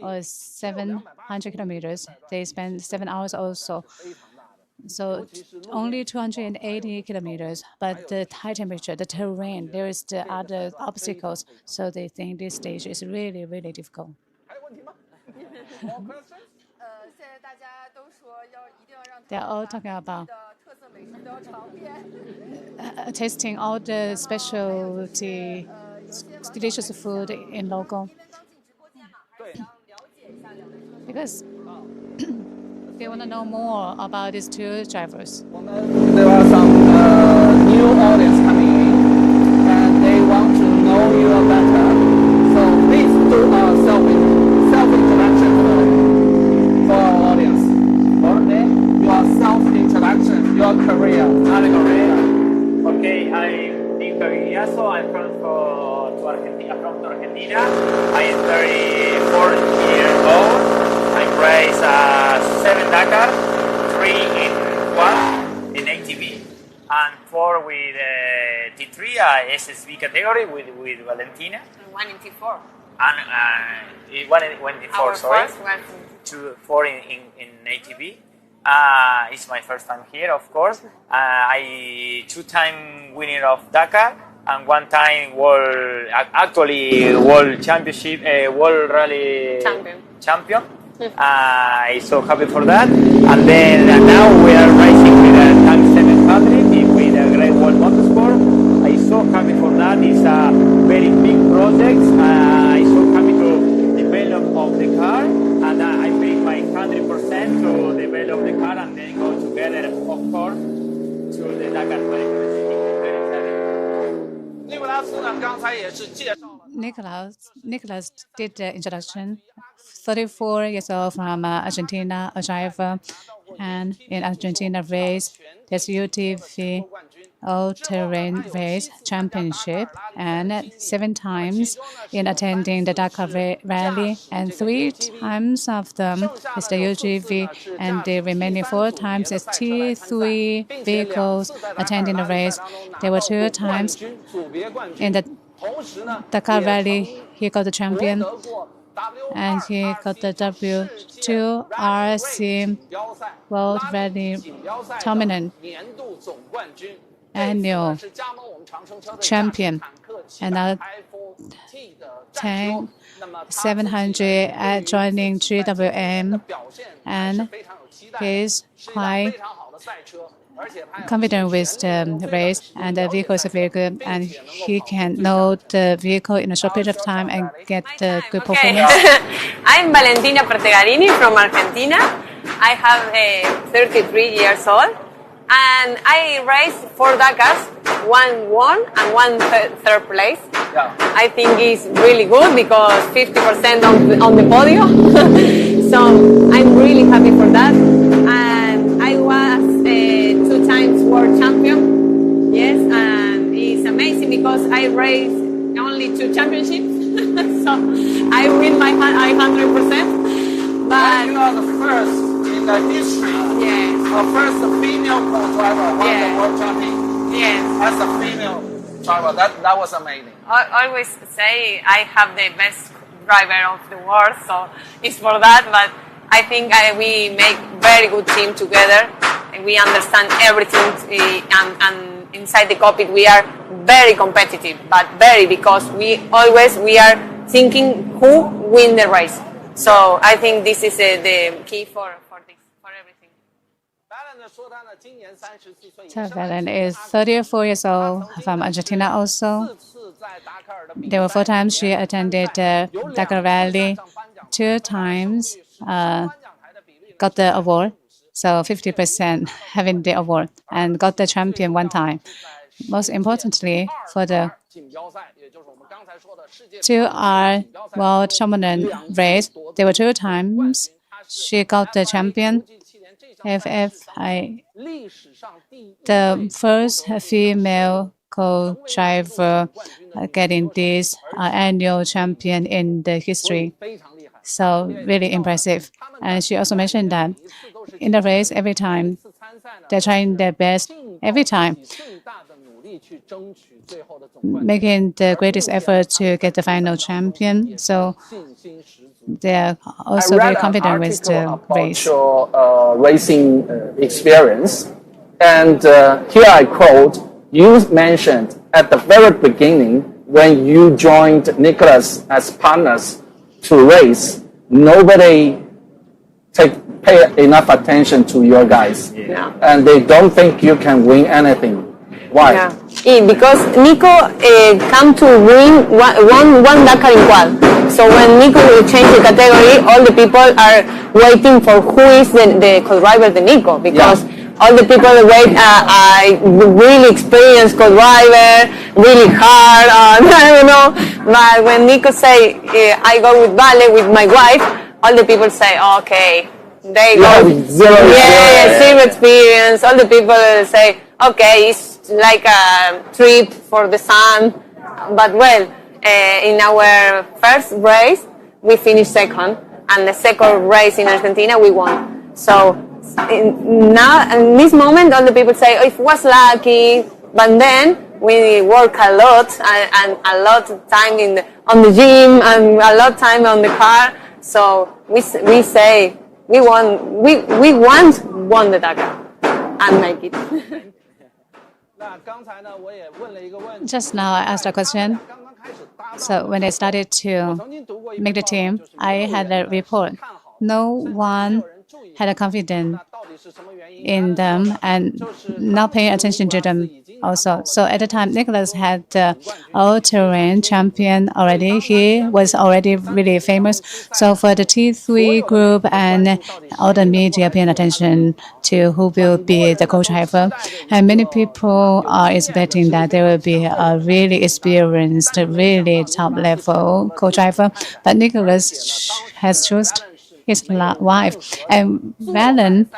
[SPEAKER 3] or 700 kilometers, they spend 7 hours also. So only 280 kilometers, but the high temperature, the terrain, there is the other obstacles. So they think this stage is really, really difficult.
[SPEAKER 2] 还有问题吗？More questions?
[SPEAKER 6] 现在大家都说一定要让
[SPEAKER 3] They're all talking about
[SPEAKER 6] 的特色美食都要尝遍。
[SPEAKER 3] tasting all the specialty delicious food in local.
[SPEAKER 6] 因为刚进直播间嘛，还是想了解一下两位车手。
[SPEAKER 3] Because they want to know more about these two drivers.
[SPEAKER 2] There are some new audience coming in, and they want to know you better. So please do a self-introduction for our audience. Your self-introduction, your career.
[SPEAKER 4] Okay, I'm Nico Guiazo. I'm from Argentina. I am 34 years old. I race 7 Dakar, 3 in quad in ATV, and 4 with T3 SSV category with Valentina.
[SPEAKER 5] And 1 in T4.
[SPEAKER 4] And 1 in T4,
[SPEAKER 5] Our
[SPEAKER 4] sorry.
[SPEAKER 5] first one.
[SPEAKER 4] 4 in ATV. It's my first time here, of course. I 2-time winner of Dakar and 1-time world championship, world rally champion. I'm so happy for that. And then now we are racing with a Tank 700 with a Great Wall Motorsport. I'm so happy for that. It's a very big project. I'm so happy to develop of the car, and I make my 100% to develop the car and then go together, of course, to the Dakar track. Very exciting.
[SPEAKER 2] 尼古拉斯呢，刚才也是介绍了。
[SPEAKER 3] Nicholas did the introduction. 34 years old from Argentina, a driver, and in Argentina race, there's UTV all-terrain race championship, and 7 times in attending the Dakar rally, and 3 times of them is the UGV, and the remaining 4 times is T3 vehicles attending the race. There were 2 times in the Dakar rally, he got the champion, and he got the W2 RC World Rally Dominant annual champion, and now Tank 700 joining GWM, and he's quite confident with the race, and the vehicle is very good, and he can know the vehicle in a short period of time and get the good performance.
[SPEAKER 5] I'm Valentina Pertegarini from Argentina. I have 33 years old, and I raced 4 Dakars, 1 won and 1 third place.
[SPEAKER 2] Yeah.
[SPEAKER 5] I think it's really good because 50% on the podium. So I'm really happy for that. And I was 2 times world champion. Yes, and it's amazing because I raced only 2 championships. So I win my 100%. But
[SPEAKER 2] You are the first in the history,
[SPEAKER 5] yes,
[SPEAKER 2] the first female co-driver won the world champion
[SPEAKER 5] yes.
[SPEAKER 2] as a female driver. That was amazing.
[SPEAKER 5] I always say I have the best driver of the world, so it's for that. But I think we make very good team together. We understand everything, and inside the cockpit we are very competitive, but very, because we are thinking who win the race. So I think this is the key for everything.
[SPEAKER 3] So Valen is 34 years old from Argentina also. There were 4 times she attended the Dakar rally, 2 times got the award, so 50% having the award, and got the champion 1 time. Most importantly, for the 2R World Dominant race, there were 2 times she got the champion. FFI, the first female co-driver getting this annual champion in the history. So really impressive. And she also mentioned that in the race, every time they're trying their best, every time making the greatest effort to get the final champion. So they're also very confident with the race.
[SPEAKER 2] Your racing experience, and here I quote: "You mentioned at the very beginning when you joined Nicholas as partners to race, nobody pay enough attention to your guys, and they don't think you can win anything. Why?"
[SPEAKER 5] Yeah. Because Nico come to win one Dakar in qual. So when Nico will change the category, all the people are waiting for who is the co-driver, the Nico, because all the people wait a really experienced co-driver, really hard, I don't know. But when Nico say, I go with Vale, with my wife, all the people say, okay, they go. Zero experience. All the people say, okay, it's like a trip for the sun. But well, in our first race, we finished second, and the second race in Argentina, we won. So now, in this moment, all the people say, oh, it was lucky, but then we work a lot and a lot of time on the gym and a lot of time on the car. So we say we once won the Dakar and make it.
[SPEAKER 3] Just now, I asked a question. So when I started to make the team, I had a report. No one had a confidence in them and not paying attention to them also. So at the time, Nicholas had the all-terrain champion already. He was already really famous. So for the T3 group and all the media paying attention to who will be the co-driver. And many people are expecting that there will be a really experienced, really top-level co-driver. But Nicholas has chosen his wife. And Valen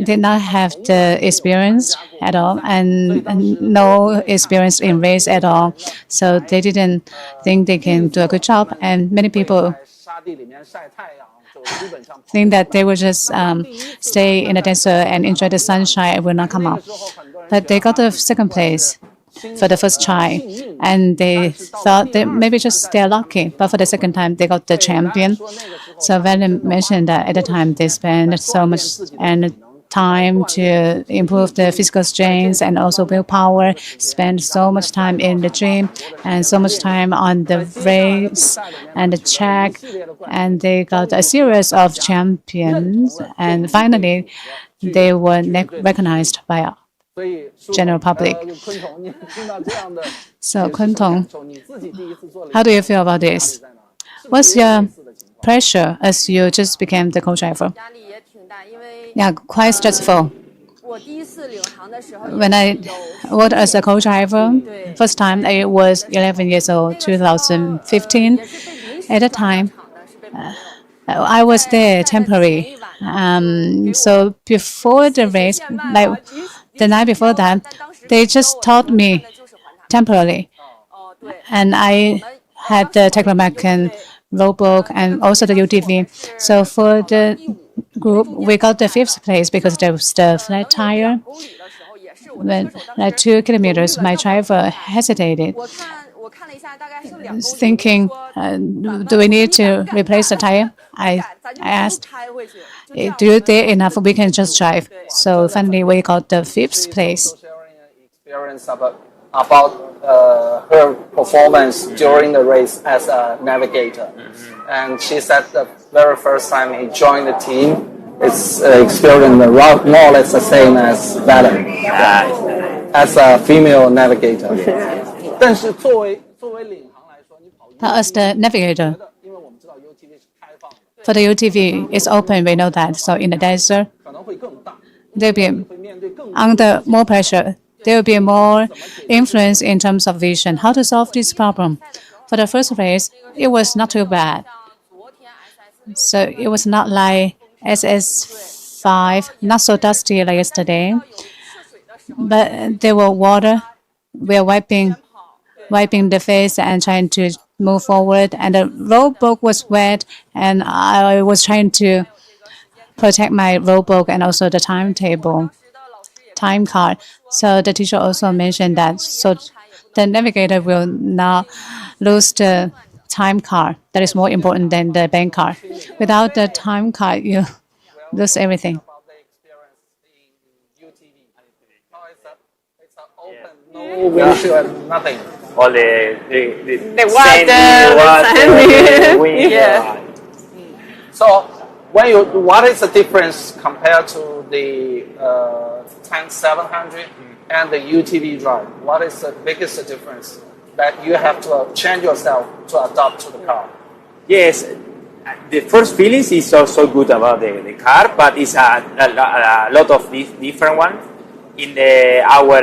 [SPEAKER 3] did not have the experience at all and no experience in race at all. So they didn't think they can do a good job. And many people think that they will just stay in the desert and enjoy the sunshine and will not come out. But they got the second place for the first try, and they thought that maybe just they're lucky. But for the second time, they got the champion. So Valen mentioned that at the time they spent so much time to improve the physical strength and also willpower, spend so much time in the gym and so much time on the race and the track, and they got a series of champions, and finally they were recognized by general public. So Kuntong, how do you feel about this? What's your pressure as you just became the co-driver? Yeah, quite stressful. When I worked as a co-driver, first time I was 11 years old, 2015. At the time, I was there temporary. So before the race, like the night before that, they just taught me temporarily. And I had the Taklimakan roadbook and also the UTV. So for the group, we got the 5th place because there was the flat tire. When like 2 kilometers, my driver hesitated, thinking, do we need to replace the tire? I asked, do you dare enough? We can just drive. So finally, we got the 5th place.
[SPEAKER 2] Experience about her performance during the race as a navigator, and she said the very first time he joined the team, it's experience more or less the same as Valen, as a female navigator.
[SPEAKER 3] But as the navigator, for the UTV, it's open, we know that. So in the desert, they'll be under more pressure. There will be more influence in terms of vision. How to solve this problem? For the first race, it was not too bad. So it was not like SS5, not so dusty like yesterday. But there were water. We were wiping the face and trying to move forward. And the roadbook was wet, and I was trying to protect my roadbook and also the timetable, time card. So the teacher also mentioned that so the navigator will not lose the time card. That is more important than the bank card. Without the time card, you lose everything.
[SPEAKER 2] About the experience in UTV. Oh, it's a open, no windshield, and nothing.
[SPEAKER 4] All the
[SPEAKER 5] water,
[SPEAKER 4] the wind.
[SPEAKER 5] Yeah.
[SPEAKER 2] So, what is the difference compared to the Tank 700 and the UTV drive? What is the biggest difference that you have to change yourself to adapt to the car?
[SPEAKER 4] Yes, the first feelings is also good about the car, but it's a lot of different ones. In our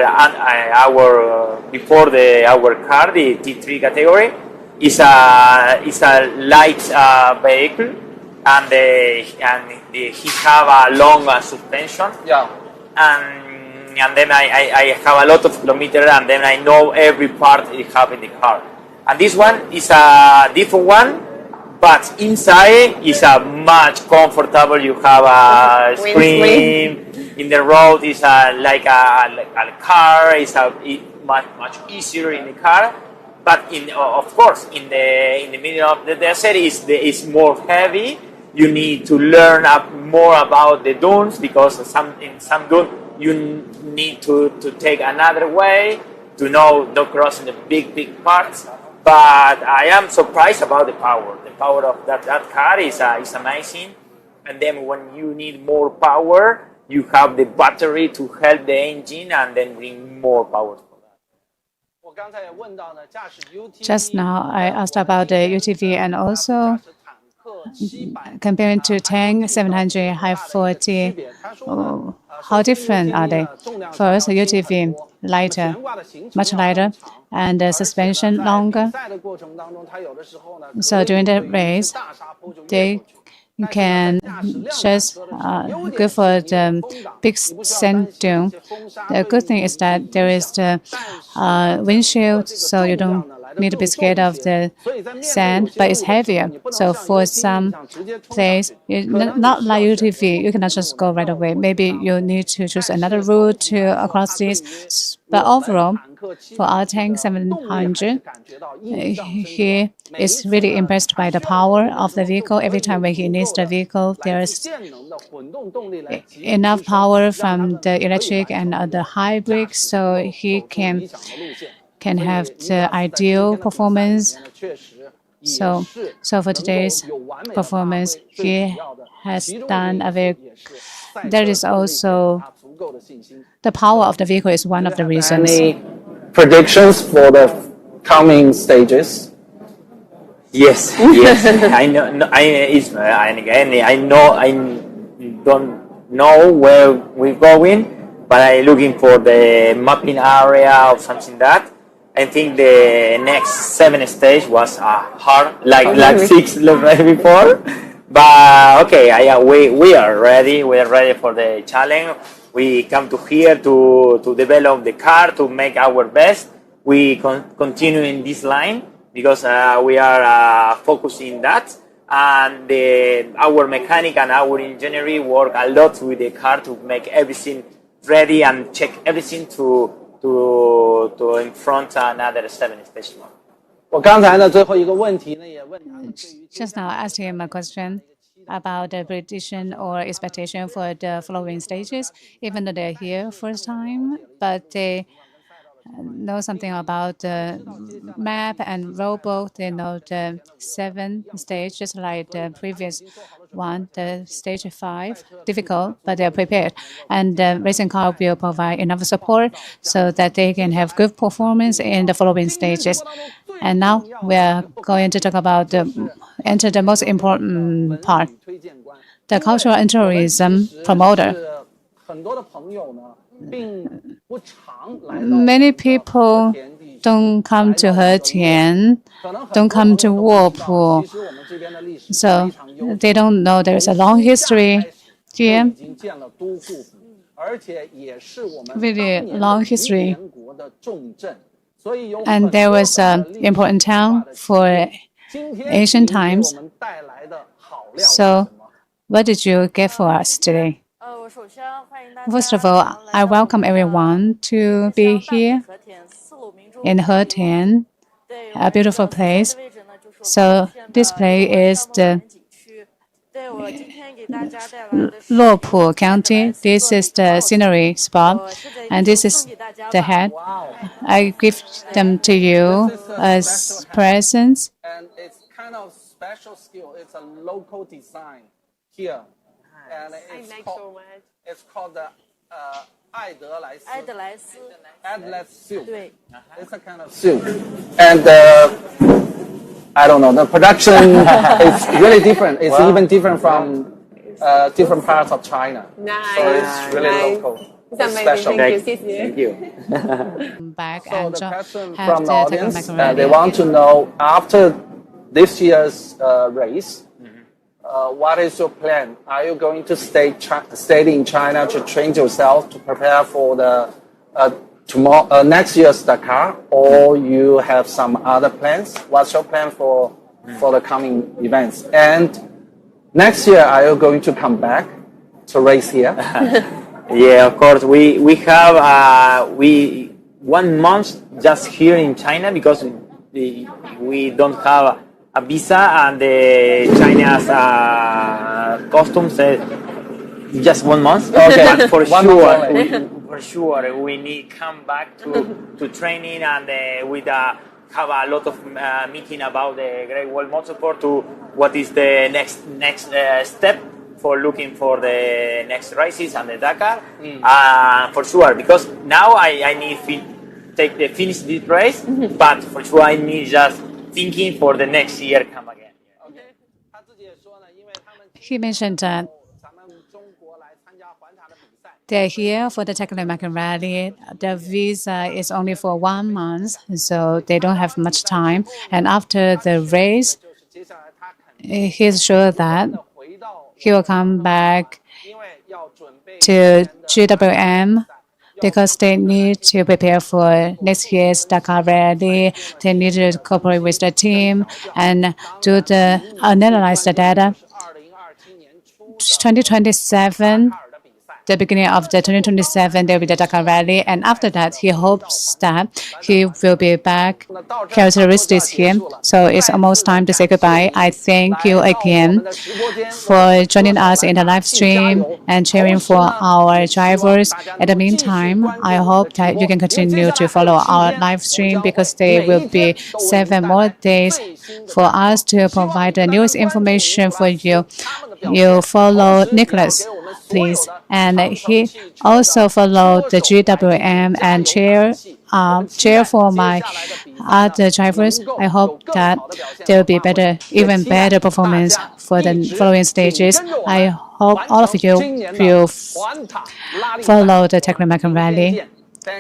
[SPEAKER 4] before our car, the T3 category, is a light vehicle, and he have a long suspension.
[SPEAKER 2] Yeah.
[SPEAKER 4] And then I have a lot of kilometers, and then I know every part it have in the car. And this one is a different one, but inside is a much comfortable. You have a screen. In the road is like a car. It's much easier in the car. But of course, in the middle of the desert is more heavy. You need to learn more about the dunes, because in some dunes you need to take another way to know not crossing the big parts. But I am surprised about the power. The power of that car is amazing. And then when you need more power, you have the battery to help the engine and then bring more power.
[SPEAKER 3] Just now, I asked about the UTV and also comparing to Tank 700 High 40. How different are they? First, UTV lighter, much lighter, and the suspension longer. So during the race, they can just go for the big sand dune. The good thing is that there is the windshield, so you don't need to be scared of the sand, but it's heavier. So for some place, not like UTV, you cannot just go right away. Maybe you need to choose another route to across this. But overall, for our Tank 700, he is really impressed by the power of the vehicle. Every time when he needs the vehicle, there is enough power from the electric and the hybrid, so he can have the ideal performance. So for today's performance, he has done a very. There is also the power of the vehicle is one of the reasons.
[SPEAKER 2] Any predictions for the coming stages?
[SPEAKER 4] Yes. I know. I don't know where we're going, but I'm looking for the mapping area or something that. I think the next 7 stage was hard, like 6 before. But okay, we are ready. We are ready for the challenge. We come to here to develop the car, to make our best. We continue in this line because we are focusing that. And our mechanic and our engineering work a lot with the car to make everything ready and check everything to in front another 7 stage.
[SPEAKER 3] Just now, I asked him a question about the prediction or expectation for the following stages, even though they're here first time, but they know something about the map and rowboat. They know the 7 stage, just like the previous one, the stage 5, difficult, but they're prepared. And the racing car will provide enough support so that they can have good performance in the following stages. And now we are going to talk about enter the most important part, the cultural and tourism promoter. Many people don't come to Hetian, don't come to Wopu, so they don't know there is a long history here, really long history. And there was an important town for ancient times. So what did you get for us today? First of all, I welcome everyone to be here in Hetian, a beautiful place. So display is the
[SPEAKER 7] 对，我今天给大家带来的是
[SPEAKER 3] Luopu County. This is the scenery spot, and this is the hat. I give them to you as presents.
[SPEAKER 2] And it's kind of special skill. It's a local design here, and
[SPEAKER 5] I
[SPEAKER 2] it's
[SPEAKER 5] like
[SPEAKER 2] called,
[SPEAKER 5] so much.
[SPEAKER 2] it's called the 爱德莱斯
[SPEAKER 7] 埃德莱斯，
[SPEAKER 2] Atlas silk.
[SPEAKER 7] 对，
[SPEAKER 2] It's a kind of silk, and I don't know. The production is really different. It's even different from different parts of China.
[SPEAKER 5] Nice.
[SPEAKER 2] So it's really
[SPEAKER 5] nice.
[SPEAKER 2] local.
[SPEAKER 5] It's amazing.
[SPEAKER 2] special.
[SPEAKER 5] Thank you.
[SPEAKER 4] Thank you.
[SPEAKER 3] Back
[SPEAKER 2] So
[SPEAKER 3] and
[SPEAKER 2] the question
[SPEAKER 3] have
[SPEAKER 2] from the
[SPEAKER 3] the
[SPEAKER 2] audience,
[SPEAKER 3] Taklimakan
[SPEAKER 2] they want to know after this year's race, what is your plan? Are you going to stay in China to train yourself to prepare for the next year's Dakar, or you have some other plans? What's your plan for the coming events? And next year, are you going to come back to race here?
[SPEAKER 4] Yeah, of course. We have 1 month just here in China because we don't have a visa, and China's customs just 1 month.
[SPEAKER 2] Okay.
[SPEAKER 4] But for
[SPEAKER 2] 1 month only.
[SPEAKER 4] for sure we need come back to training, and with have a lot of meeting about the Great Wall Motorsport to what is the next step for looking for the next races and the Dakar. For sure, because now I need finish this race, but for sure I need just thinking for the next year come again.
[SPEAKER 3] He mentioned that they're here for the Taklimakan rally. The visa is only for 1 month, so they don't have much time. And after the race, he's sure that he will come back to GWM because they need to prepare for next year's Dakar rally. They need to cooperate with the team and analyze the data. 2027. The beginning of the 2027, there will be the Dakar rally, and after that, he hopes that he will be back characteristics here. So it's almost time to say goodbye. I thank you again for joining us in the live stream and cheering for our drivers. In the meantime, I hope that you can continue to follow our live stream because there will be 7 more days for us to provide the newest information for you. You follow Nicholas, please. And he also followed the GWM and cheer for my other drivers. I hope that there will be even better performance for the following stages. I hope all of you will follow the Taklimakan rally.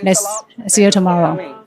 [SPEAKER 3] Let's see you tomorrow.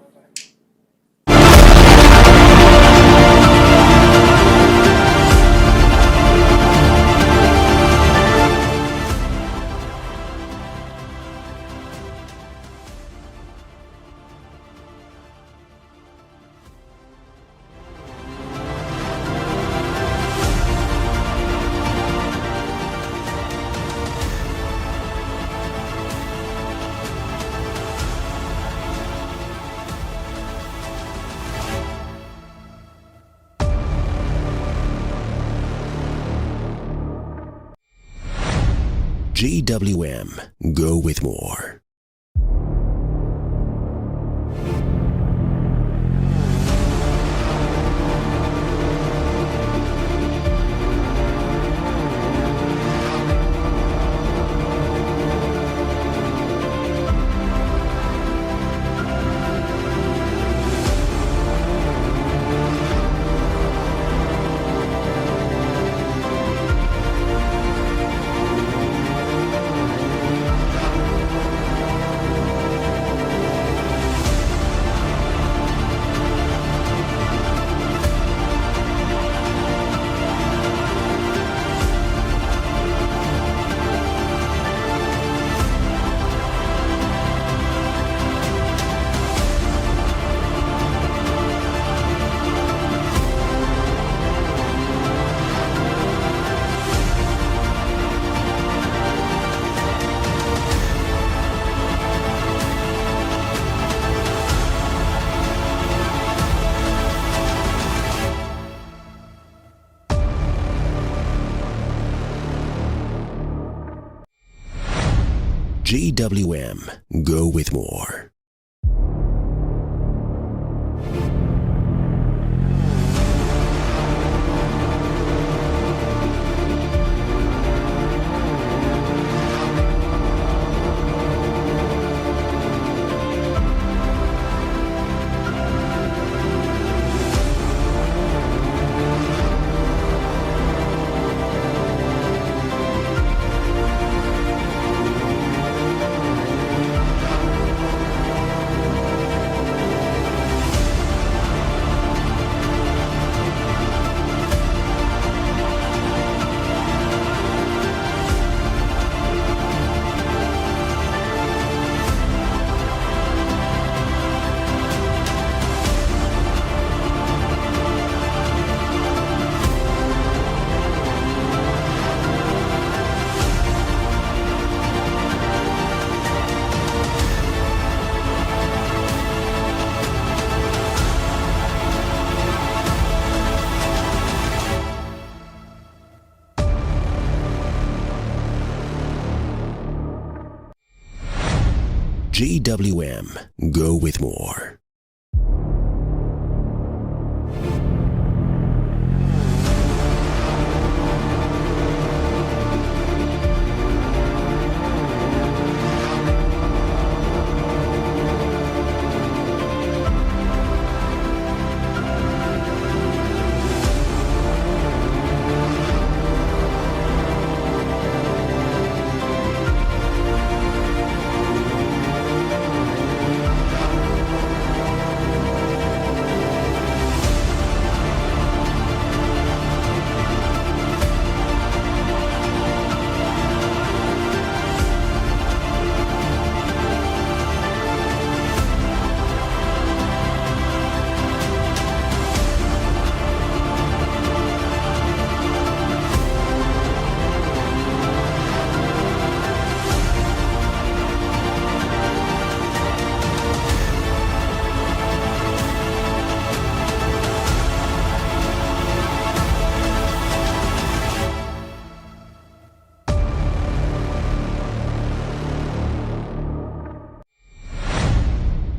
[SPEAKER 1] GWM, go with more. GWM, go with more. GWM, go with more.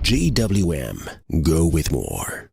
[SPEAKER 1] GWM, go with more.